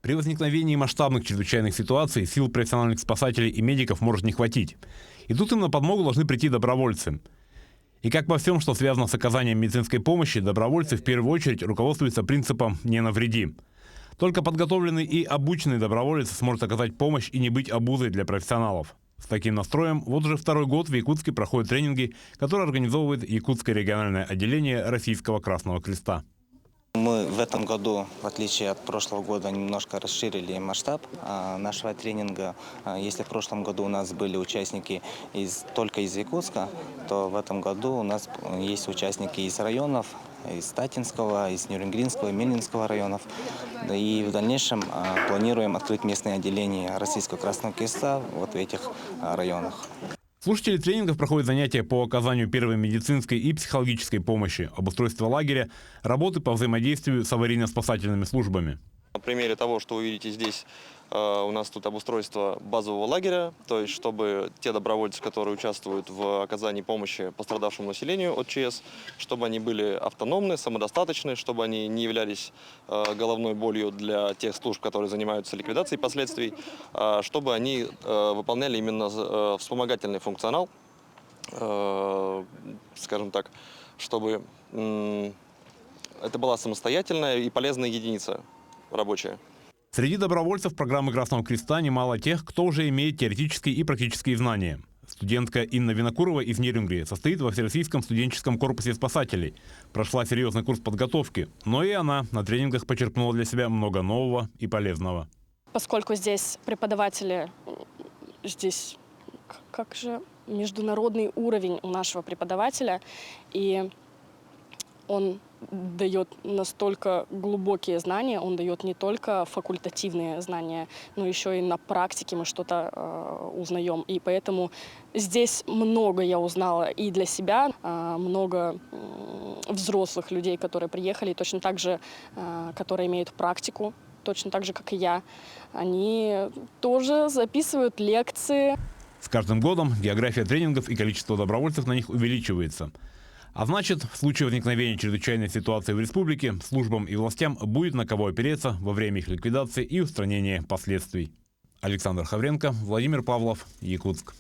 При возникновении масштабных чрезвычайных ситуаций сил профессиональных спасателей и медиков может не хватить. И тут им на подмогу должны прийти добровольцы. И как во всем, что связано с оказанием медицинской помощи, добровольцы в первую очередь руководствуются принципом «не навреди». Только подготовленный и обученный доброволец сможет оказать помощь и не быть обузой для профессионалов. С таким настроем вот уже второй год в Якутске проходят тренинги, которые организовывает Якутское региональное отделение Российского Красного Креста. Мы в этом году, в отличие от прошлого года, немножко расширили масштаб нашего тренинга. Если в прошлом году у нас были участники только из Якутска, то в этом году у нас есть участники из районов, из Татинского, из Нюрнбергского, Мельнинского районов. И в дальнейшем планируем открыть местные отделения Российского Красного Креста вот в этих районах. Слушатели тренингов проходят занятия по оказанию первой медицинской и психологической помощи, обустройство лагеря, работы по взаимодействию с аварийно-спасательными службами. На примере того, что вы видите здесь, у нас тут обустройство базового лагеря, то есть чтобы те добровольцы, которые участвуют в оказании помощи пострадавшему населению от ЧС, чтобы они были автономны, самодостаточны, чтобы они не являлись головной болью для тех служб, которые занимаются ликвидацией последствий, чтобы они выполняли именно вспомогательный функционал, скажем так, чтобы это была самостоятельная и полезная единица рабочая. Среди добровольцев программы Красного Креста немало тех, кто уже имеет теоретические и практические знания. Студентка Инна Винокурова из Нерюнгри состоит во Всероссийском студенческом корпусе спасателей. Прошла серьезный курс подготовки, но и она на тренингах почерпнула для себя много нового и полезного. Поскольку здесь преподаватели, здесь как же международный уровень у нашего преподавателя, и он дает настолько глубокие знания, он дает не только факультативные знания, но еще и на практике мы что-то узнаем. И поэтому здесь много я узнала и для себя, много взрослых людей, которые приехали, точно так же, которые имеют практику, точно так же, как и я. Они тоже записывают лекции. С каждым годом география тренингов и количество добровольцев на них увеличивается. А значит, в случае возникновения чрезвычайной ситуации в республике, службам и властям будет на кого опереться во время их ликвидации и устранения последствий. Александр Хавренко, Владимир Павлов, Якутск.